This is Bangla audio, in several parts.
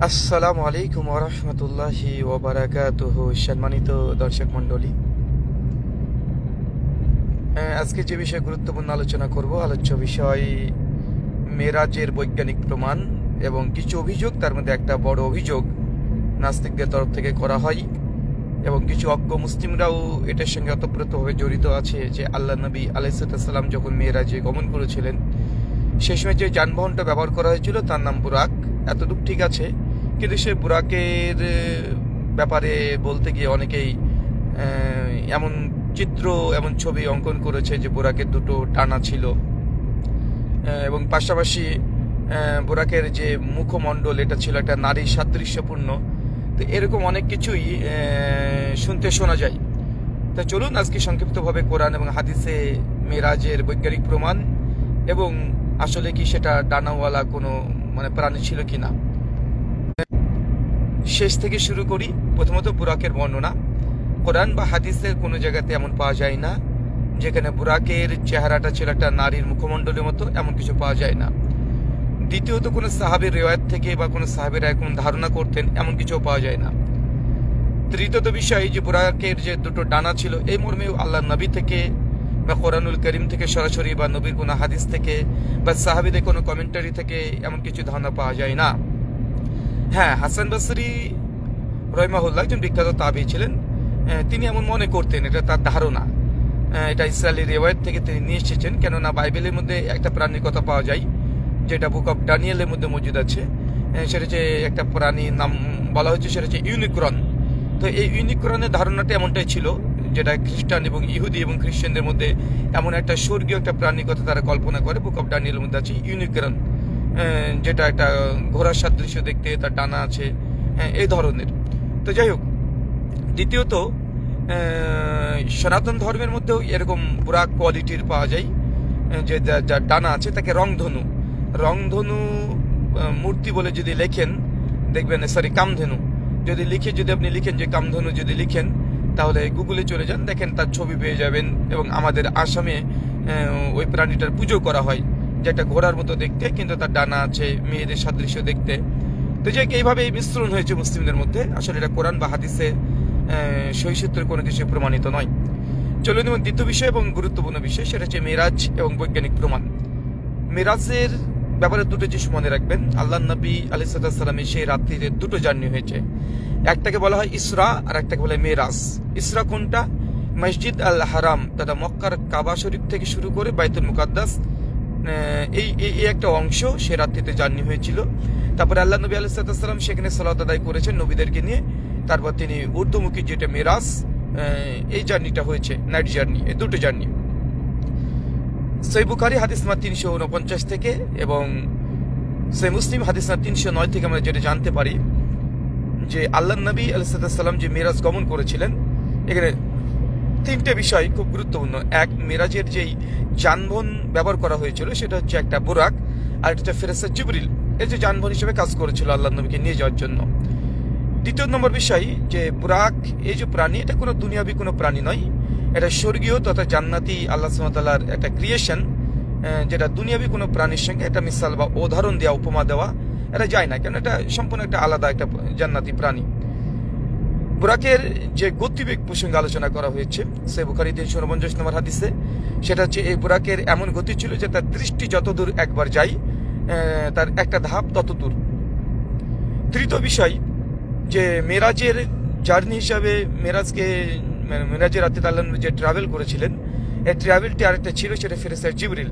আসসালামু আলাইকুম ওয়া রাহমাতুল্লাহি ওয়া বারাকাতুহু। সম্মানিত দর্শক মণ্ডলী, আজকে যে বিষয়ে গুরুত্বপূর্ণ আলোচনা করব, আলোচ্য বিষয় মেরাজের বৈজ্ঞানিক প্রমাণ এবং কিছু অভিযোগ। তার মধ্যে একটা বড় অভিযোগ নাস্তিকদের তরফ থেকে করা হয় এবং কিছু অজ্ঞ মুসলিমরাও এটার সঙ্গে ওতপ্রোতভাবে জড়িত আছে যে আল্লাহ নবী আলাইহিস সালাম যখন মেরাজে গমন করেছিলেন সেই সময় যে যানবাহনটা ব্যবহার করা হয়েছিল তার নাম বুরাক। এতটুকু ঠিক আছে, কিন্তু সে বুরাকের ব্যাপারে বলতে গিয়ে অনেকেই এমন চিত্র এমন ছবি অঙ্কন করেছে যে বুরাকের দুটো ডানা ছিল এবং পাশাপাশি বুরাকের যে মুখমণ্ডল এটা ছিল একটা নারী সাদৃশ্যপূর্ণ। তো এরকম অনেক কিছুই শুনতে শোনা যায়। তা চলুন আজকে সংক্ষিপ্তভাবে কোরআন এবং হাদিসে মেরাজের বৈজ্ঞানিক প্রমাণ এবং আসলে কি সেটা ডানাওয়ালা কোনো প্রাণী ছিল কিনা, শেষ থেকে শুরু করি। প্রথমত বুরাকের বর্ণনা। কোরআন বা হাদিসের কোনো জায়গাতে এমন পাওয়া যায় না যেখানে বুরাকের চেহারাটা ছিল একটা নারীর মুখমণ্ডলের মতো, এমন কিছু পাওয়া যায় না। দ্বিতীয়ত কোনো সাহাবের রেওয়ায়ত থেকে বা কোনো সাহাবেরা এরকম ধারণা করতেন এমন কিছুও পাওয়া যায় না। তৃতীয়ত বিষয় যে বুরাকের যে দুটো ডানা ছিল এই মর্মেও আল্লাহ নবী থেকে বা কোরআনুল করিম থেকে সরাসরি বা নবীর কোনো হাদিস থেকে বা সাহাবীদের কোনো কমেন্টারি থেকে এমন কিছু ধারণা পাওয়া যায় না। হ্যাঁ, হাসান বসরি রহিমাহুল্লাহ একজন বিখ্যাত তাবী ছিলেন, তিনি এমন মনে করতেন, এটা তার ধারণা। এটা ইসরায়েলি রেওয়ায়ত থেকে তিনি নিয়ে এসেছেন, কেননা বাইবেলের মধ্যে একটা প্রাণীর কথা পাওয়া যায় যেটা বুক অফ ডানিয়েলের মধ্যে মজুদ আছে। সেটা হচ্ছে একটা প্রাণীর নাম বলা হচ্ছে, সেটা হচ্ছে ইউনিক্রন। তো এই ইউনিক্রনের ধারণাটা এমনটাই ছিল যেটা খ্রিস্টান এবং ইহুদি এবং খ্রিস্টানদের মধ্যে এমন একটা স্বর্গীয় একটা প্রাণীর কথা তারা কল্পনা করে। বুক অফ ডানিয়েলের মধ্যে আছে ইউনিক্রন, যেটা একটা ঘোড়ার সাদৃশ্য দেখতে, তার ডানা আছে, এই ধরনের। তো যাই হোক, দ্বিতীয়ত সনাতন ধর্মের মধ্যেও এরকম বুরাক কোয়ালিটির পাওয়া যায় যে যার ডানা আছে তাকে রংধনু মূর্তি বলে যদি লেখেন দেখবেন, কামধেনু যদি আপনি লিখেন যে কামধেনু যদি লিখেন তাহলে গুগলে চলে যান, দেখেন তার ছবি পেয়ে যাবেন। এবং আমাদের আসামে ওই প্রাণীটার পুজো করা হয়, যেটা ঘোড়ার মতো দেখতে কিন্তু তার ডানা আছে, মেয়েদের সাদৃশ্য দেখতে। তো যে এইভাবে মিশ্রণ হয়েছে মুসলিমদের মধ্যে, আসলে এটা কোরআন বা হাদিসে সহি সূত্রে কোনো কিছু প্রমাণিত নয়। চলুন এবং দ্বিতীয় বিষয় এবং গুরুত্বপূর্ণ বিষয়, সেটা হচ্ছে মেরাজ এবং বৈজ্ঞানিক প্রমাণ। মেরাজের ব্যাপারে দুটো জিনিস মনে রাখবেন। আল্লাহ নবী আলাইহিস সালামের সেই রাত্রিতে দুটো জার্নি হয়েছে, একটাকে বলা হয় ইসরা আর একটাকে বলা হয় মেরাজ। ইসরা কোনটা? মসজিদ আল হারাম তথা মক্কার কাবা শরীফ থেকে শুরু করে বাইতুল মুকাদ্দাস, এই একটা অংশ সে রাত্রিতে জার্নি হয়েছিল। তারপরে আল্লাহ নবী আলাইহিস সালাম সেখানে সালাত আদায় করেছেন নবীদেরকে নিয়ে। তারপর তিনি ঊর্ধ্বমুখী যেটা মেরাজ, এই জার্নিটা হয়েছে, নাইট জার্নি, এই দুটো জার্নি। সহিহ বুখারী হাদিস নাম্বার 349 থেকে এবং সহিহ মুসলিম হাদিস নাম্বার 309 থেকে আমরা যেটা জানতে পারি যে আল্লাহ নবী আলাইহিস সালাম যে মেরাজ গমন করেছিলেন, এখানে তিনটে বিষয় খুব গুরুত্বপূর্ণ। এক, মেরাজের যেই যানবাহন ব্যবহার করা হয়েছিল সেটা হচ্ছে একটা বুরাক, আর একটা ফেরেশতা জিবরিল, এই যে যানবাহন হিসেবে কাজ করেছিল আল্লাহ নবীকে নিয়ে যাওয়ার জন্য। দ্বিতীয় নম্বর বিষয় যে বুরাক এই যে প্রাণী, এটা কোনো দুনিয়াবি কোনো প্রাণী নয়, এটা স্বর্গীয় তথা জান্নাতি আল্লাহ সুবহানাহু ওয়া তাআলার একটা ক্রিয়েশন, যেটা দুনিয়াবি কোনো প্রাণীর সঙ্গে একটা মিসাল বা উদাহরণ দেওয়া, উপমা দেওয়া এটা যায় না, কেন এটা সম্পূর্ণ একটা আলাদা একটা জান্নাতি প্রাণী। বুরাকের যে গতিবেগ প্রসঙ্গে আলোচনা করা হয়েছে সহিহ বুখারী 349 নম্বর হাদিসে, সেটা হচ্ছে এই বুরাকের এমন গতি ছিল যে তার দৃষ্টি যতদূর একবার যায় তার একটা ধাপ তত দূর। তৃতীয় বিষয় যে মেরাজের জার্নি হিসাবে মেরাজের রাতে আল্লাহ নবী যে ট্রাভেল করেছিলেন, এই ট্রাভেলটি আরেকটা ছিল, সেটা ফেরেশতা জিবরিল।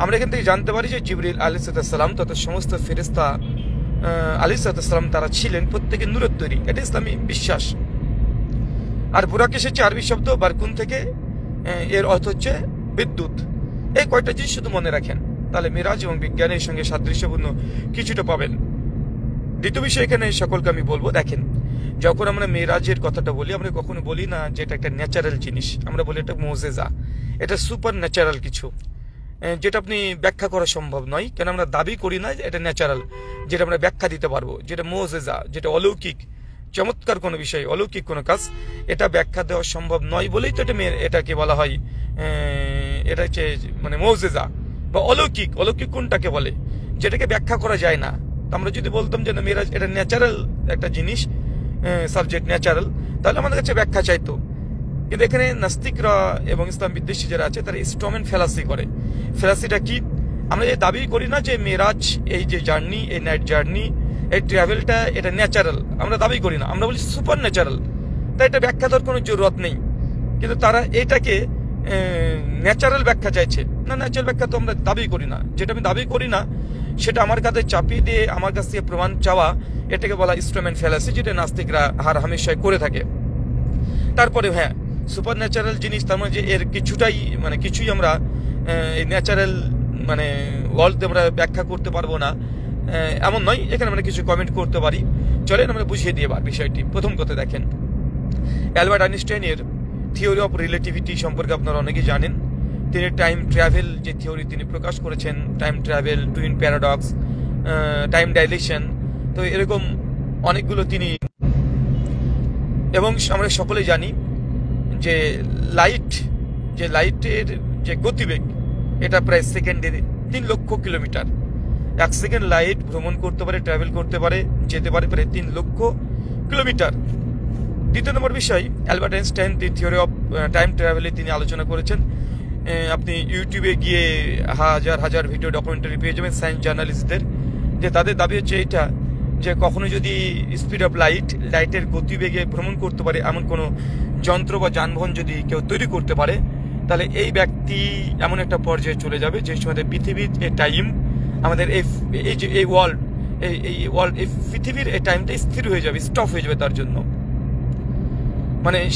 আমরা এখান থেকে জানতে পারি যে জিবরিল আলাইহিস সালাম তথা সমস্ত ফেরেশতা আলাইহিস সালাম তারা ছিলেন প্রত্যেকে নূরের তৈরি, এটা ইসলামী বিশ্বাস। আর বুরাক এসেছে আরবি শব্দ বারকুন থেকে, এর অর্থ হচ্ছে বিদ্যুৎ। এই কয়টা জিনিস শুধু মনে রাখেন, তাহলে মেরাজ এবং বিজ্ঞানের সঙ্গে সাদৃশ্যপূর্ণ কিছুটা পাবেন। দ্বিতীয় বিষয় এখানে সকলকে আমি বলবো, দেখেন যখন আমরা মেরাজের কথাটা বলি আমরা কখনো বলি না যে এটা একটা ন্যাচারাল জিনিস, আমরা বলি এটা মুজিজা, এটা সুপার ন্যাচারাল কিছু, যেটা আপনি ব্যাখ্যা করা সম্ভব নয়। কেন আমরা দাবি করি না এটা ন্যাচারাল, যেটা আমরা ব্যাখ্যা দিতে পারবো, যেটা মুজিজা, যেটা অলৌকিক চমৎকার কোনো বিষয়, অলৌকিক কোনো কাজ, এটা ব্যাখ্যা দেওয়া সম্ভব নয় বলেই তো এটাকে বলা হয় এটা হচ্ছে মুজিজা বা অলৌকিক। অলৌকিক কোনটাকে বলে? যেটাকে ব্যাখ্যা করা যায় না, আমরা যদি বলতাম যে না মেরাজ এটা ন্যাচারাল একটা জিনিস, সাবজেক্ট ন্যাচারাল, তাহলে আমাদের কাছে ব্যাখ্যা চাইতো। কিন্তু এখানে নাস্তিকরা এবং ইসলাম বিদ্বেষী যারা আছে তারা স্ট্রমেন ফেলাসি করে। ফেলাসিটা কি? আমরা যে দাবি করি না যে মেরাজ এই যে জার্নি, এই নাইট জার্নি, এই ট্রাভেলটা এটা ন্যাচারাল, আমরা দাবি করি না, আমরা বলি সুপার ন্যাচারাল, তাই এটা ব্যাখ্যা দেওয়ার কোনো জরুরত নেই। কিন্তু তারা এটাকে ন্যাচারাল ব্যাখ্যা চাইছে। না, ন্যাচারাল ব্যাখ্যা তো আমরা দাবি করি না। যেটা আমি দাবি করি না সেটা আমার কাছে চাপিয়ে দিয়ে আমার কাছ থেকে প্রমাণ চাওয়া, এটাকে বলা স্ট্রমেন ফেলাসি, যেটা নাস্তিকরা হার হামেশাই করে থাকে। তারপরে হ্যাঁ, সুপার ন্যাচারাল জিনিস, তার মানে যে এর কিছুই আমরা এই ন্যাচারাল ওয়ার্ল্ড আমরা ব্যাখ্যা করতে পারবো না এমন নয়। এখানে আমরা কিছু কমেন্ট করতে পারি। চলেন আমরা বুঝিয়ে দিয়ে বিষয়টি। প্রথম কথা দেখেন, অ্যালবার্ট আইনস্টাইনের থিওরি অফ রিলেটিভিটি সম্পর্কে আপনারা অনেকেই জানেন। তিনি টাইম ট্রাভেল যে থিওরি তিনি প্রকাশ করেছেন, time travel, twin paradox, time dilation, তো এরকম অনেকগুলো তিনি, এবং আমরা সকলেই জানি যে লাইটের যে গতিবেগ এটা প্রায় সেকেন্ডে 3 লক্ষ কিলোমিটার। 1 সেকেন্ড লাইট ভ্রমণ করতে পারে, ট্রাভেল করতে পারে, যেতে পারে প্রায় 3 লক্ষ কিলোমিটার। দ্বিতীয় নম্বর বিষয়, Albert Einstein the theory of time ট্রাভেলে তিনি আলোচনা করেছেন। আপনি ইউটিউবে গিয়ে হাজার হাজার ভিডিও ডকুমেন্টারি পেয়ে যাবেন সায়েন্স জার্নালিস্টদের, যে তাদের দাবি হচ্ছে এইটা যে কখনো যদি স্পিড অফ লাইটের গতিবেগে ভ্রমণ করতে পারে এমন কোনো যন্ত্র বা যানবাহন যদি কেউ তৈরি করতে পারে, তাহলে এই ব্যক্তি এমন একটা পর্যায়ে চলে যাবে যে সময় পৃথিবীর এই টাইম, আমাদের এই ওয়ার্ল্ড, এই পৃথিবীর এই টাইমটা স্থির হয়ে যাবে, স্টপ হয়ে যাবে তার জন্য।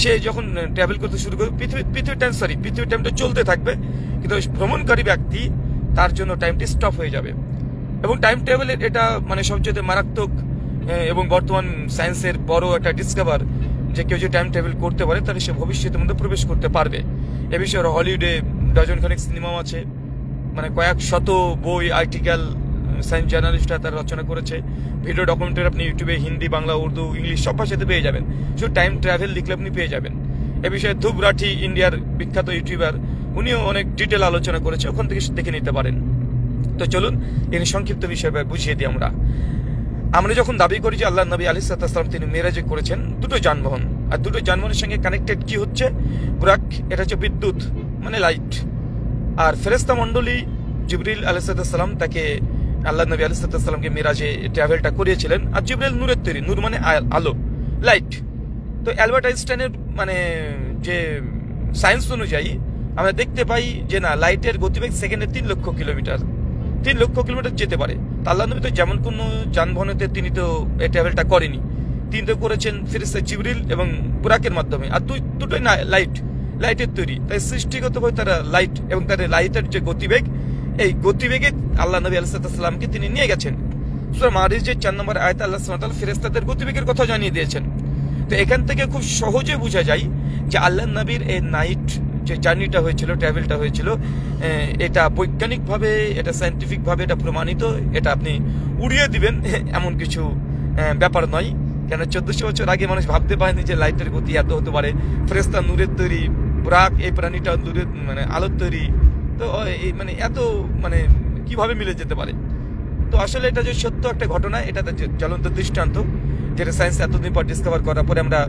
সে যখন ট্রাভেল করতে শুরু করবে পৃথিবীর টাইমটা চলতে থাকবে, কিন্তু ভ্রমণকারী ব্যক্তি তার জন্য টাইমটি স্টপ হয়ে যাবে। এবং টাইম ট্রাভেলের এটা সবচেয়ে মারাত্মক এবং বর্তমান সায়েন্সের বড় একটা ডিসকভার, যে কেউ যে টাইম ট্রাভেল করতে পারে তাহলে সে ভবিষ্যতের মধ্যে প্রবেশ করতে পারবে। এ বিষয়ে হলিউডে ডজনখানেক সিনেমাও আছে, কয়েক শত বই, আর্টিকেল সায়েন্স জার্নালিস্টরা তারা রচনা করেছে। ভিডিও ডকুমেন্টারি আপনি ইউটিউবে হিন্দি, বাংলা, উর্দু, ইংলিশ সব ভাষাতে পেয়ে যাবেন। শুধু টাইম ট্রাভেল লিখলে আপনি পেয়ে যাবেন। এ বিষয়ে ধ্রুব রাঠি, ইন্ডিয়ার বিখ্যাত ইউটিউবার, উনিও অনেক ডিটেল আলোচনা করেছে, ওখান থেকে দেখে নিতে পারেন। তো চলুন এর সংক্ষিপ্ত বিষয় বুঝিয়ে দিই। আমরা যখন দাবি করি যে আল্লাহ নবী আলাইহিস সালাম তিনি মেরাজে করেছেন দুটো যানবাহন, আর দুটো যানবাহনের সঙ্গে কানেক্টেড কি হচ্ছে? বুরাক, এটা হচ্ছে বিদ্যুৎ, লাইট। আর ফেরেশতা মণ্ডলী জিবরিল আলাইহিস সালাম তাকে, আল্লাহ নবী আলাইহিস সালামকে মেরাজে ট্রাভেলটা করিয়েছিলেন। আর জিবরিল নূরের তৈরি, নূর আলো, লাইট। তো অ্যালবার্ট আইনস্টাইনের যে সায়েন্স অনুযায়ী আমরা দেখতে পাই যে না, লাইটের গতিবেগ সেকেন্ডে 3 লক্ষ কিলোমিটার যেতে পারে। আল্লাহ নবী তো যেমন কোনো যানবাহনেতে তিনি তো এই ট্রাভেলটা করেনি, তিনি তো করেছেন ফেরেশতা জিবরিল এবং বুরাকের মাধ্যমে। আর দুটোই না লাইটের তৈরি, তাই সৃষ্টিগতভাবে তারা লাইট, এবং তাদের লাইটের যে গতিবেগ, এই গতিবেগে আল্লাহ নবী আলাইহিস সালামকে তিনি নিয়ে গেছেন। সূরা মারিজের 4 নম্বর আয়াতে আল্লাহ সুবহানাহু ওয়া তাআলা ফেরেশতাদের গতিবেগের কথা জানিয়ে দিয়েছেন। তো এখান থেকে খুব সহজে বোঝা যায় যে আল্লাহ নবীর এই নাইট যে জার্নিটা হয়েছিল, ট্রাভেলটা হয়েছিল, এটা বৈজ্ঞানিকভাবে, এটা সায়েন্টিফিকভাবে এটা প্রমাণিত। এটা আপনি উড়িয়ে দিবেন এমন কিছু ব্যাপার নয়। কেন 1400 বছর আগে মানুষ ভাবতে পারেনি যে লাইটের গতি এত হতে পারে। ফেরেশতা নূরের তৈরি, বুরাক এই প্রাণীটা নূরের আলোর তৈরি, তো এত কিভাবে মিলে যেতে পারে? তো আসলে এটা যে সত্য একটা ঘটনা, এটা জ্বলন্ত দৃষ্টান্ত, যেটা সায়েন্স এতদিন পর ডিসকভার করার পরে আমরা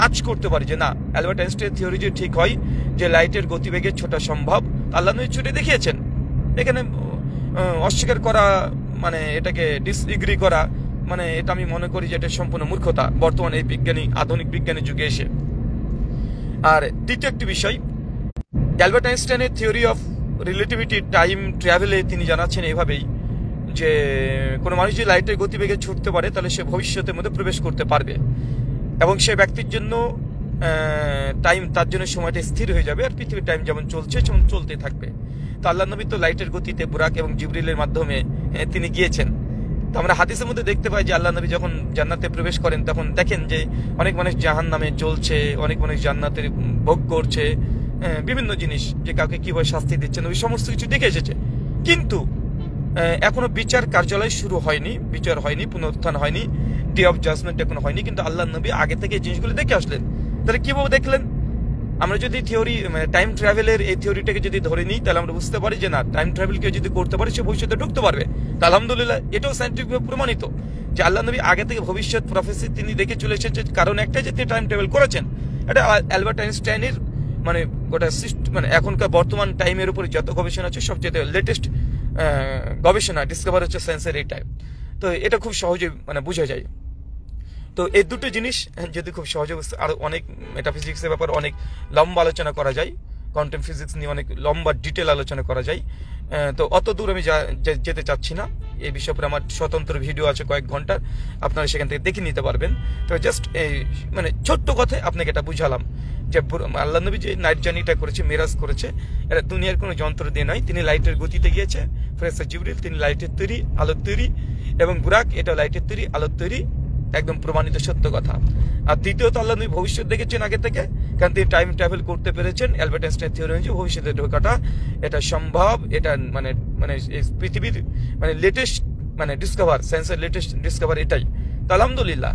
আজ করতে পারি যে না, অ্যালবার্ট আইনস্টাইনের থিওরি যে ঠিক হয় যে লাইটের গতিবেগে ছোটা সম্ভব, আল্লাহ নবী ছুটে দেখিয়েছেন। এখানে অস্বীকার করা, এটাকে ডিসএগ্রি করা, এটা আমি মনে করি যে এটা সম্পূর্ণ মূর্খতা বর্তমান এই আধুনিক বিজ্ঞানের যুগে এসে। আর দ্বিতীয় একটি বিষয়, অ্যালবার্ট আইনস্টাইনের থিওরি অফ রিলেটিভিটি টাইম ট্রাভেলে তিনি জানাচ্ছেন এইভাবেই যে কোনো মানুষ যদি লাইটের গতিবেগে ছুটতে পারে তাহলে সে ভবিষ্যতের মধ্যে প্রবেশ করতে পারবে, এবং সে ব্যক্তির জন্য টাইম, তার জন্য সময়টা স্থির হয়ে যাবে, আর পৃথিবীর টাইম যেমন চলছে যেমন চলতে থাকবে। তো আল্লাহ নবী তো লাইটের গতিতে বুরাক এবং জিবরিলের মাধ্যমে তিনি গিয়েছেন। তো আমরা হাদিসের মধ্যে দেখতে পাই যে আল্লাহ নবী যখন জান্নাতে প্রবেশ করেন তখন দেখেন যে অনেক মানুষ জাহান্নামে চলছে, অনেক মানুষ জান্নাতের ভোগ করছে, বিভিন্ন জিনিস, যে কাউকে কিভাবে শাস্তি দিচ্ছেন, ওই সমস্ত কিছু দেখে এসেছে। কিন্তু এখনো বিচার কার্যালয় শুরু হয়নি, বিচার হয়নি, পুনরুত্থান হয়নি, ডে অফ জাজমেন্ট এখনো হয়নি। কিন্তু আল্লাহ নবী আগে থেকে এই জিনিসগুলো দেখে আসলেন। তাহলে কিভাবে দেখলেন? আমরা যদি থিওরি মানে টাইম ট্রাভেলের এই থিওরিটাকে যদি ধরে নিই, তাহলে আমরা বুঝতে পারি যে না, টাইম ট্রাভেল কেউ যদি করতে পারে সে ভবিষ্যতে ঢুকতে পারবে। তা আলহামদুলিল্লাহ এটাও সায়েন্টিফিকভাবে প্রমাণিত যে আল্লাহ নবী আগে থেকে ভবিষ্যৎ প্রফেসি তিনি দেখে চলে এসেছেন, কারণ একটাই যে তিনি টাইম ট্রাভেল করেছেন। এটা অ্যালবার্ট আইনস্টাইনের মানে গোটা মানে এখনকার বর্তমান টাইমের উপরে যত গবেষণা আছে সবচেয়ে লেটেস্ট গবেষণা ডিসকভার হচ্ছে সায়েন্সের এই টাইম। তো এটা খুব সহজে মানে বোঝা যায়। তো এই দুটো জিনিস যদি খুব সহজে বুঝতে, আর অনেক মেটাফিজিক্সের ব্যাপারে অনেক লম্বা আলোচনা করা যায়, কোয়ান্টাম ফিজিক্স নিয়ে অনেক লম্বা ডিটেল আলোচনা করা যায়। তো অত দূর আমি যেতে চাচ্ছি না। এই বিষয়ে উপরে আমার স্বতন্ত্র ভিডিও আছে কয়েক ঘন্টার, আপনারা সেখান থেকে দেখে নিতে পারবেন। তো জাস্ট এই মানে ছোট্ট কথায় আপনাকে এটা বুঝালাম যে আল্লাহ নবী যে নাইট জার্নিটা করেছে, মেরাজ করেছে, এটা দুনিয়ার কোনো যন্ত্র দিয়ে নয়। তিনি লাইটের গতিতে গিয়েছে। ফেরেশতা জিবরিল তিনি লাইটের তৈরি, আলোর তৈরি, এবং বুরাক এটা লাইটের তৈরি, আলোর তৈরি, একদম প্রমাণিত সত্য কথা। আর দ্বিতীয়ত আল্লাহ নবী ভবিষ্যৎ দেখেছেন আগে থেকে, কারণ তিনি টাইম ট্রাভেল করতে পেরেছেন। অ্যালবার্ট আইনস্টাইন থিওরি অনুযায়ী ভবিষ্যতে ঢোকাটা এটা সম্ভব। এটা মানে মানে পৃথিবীর মানে লেটেস্ট মানে ডিসকভার, সায়েন্সের লেটেস্ট ডিসকভার এটাই। তো আলহামদুলিল্লাহ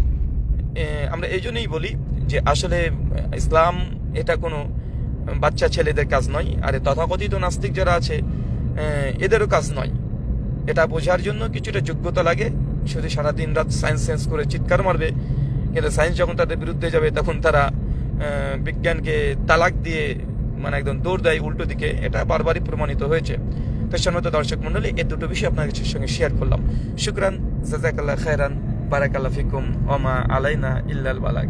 আমরা এই জন্যই বলি যে আসলে ইসলাম এটা কোনো বাচ্চা ছেলেদের কাজ নয়, আর তথাকথিত নাস্তিক যারা আছে এদেরও কাজ নয়। এটা বোঝার জন্য কিছুটা যোগ্যতা লাগে। শুধু সারাদিন রাত সায়েন্স সায়েন্স করে চিৎকার মারবে, কিন্তু সায়েন্স যখন তাদের বিরুদ্ধে যাবে তখন তারা বিজ্ঞানকে তালাক দিয়ে মানে একদম দৌড় দেয় উল্টো দিকে। এটা বারবারই প্রমাণিত হয়েছে। তো সম্মানিত দর্শক মন্ডলী, এই দুটো বিষয় আপনার সঙ্গে শেয়ার করলাম। শুকরান, জাযাকাল্লাহ খায়রান, বারাকাল্লাহ ফিকুম, ওয়া মা আলাইনা ইল্লাল বালাগ।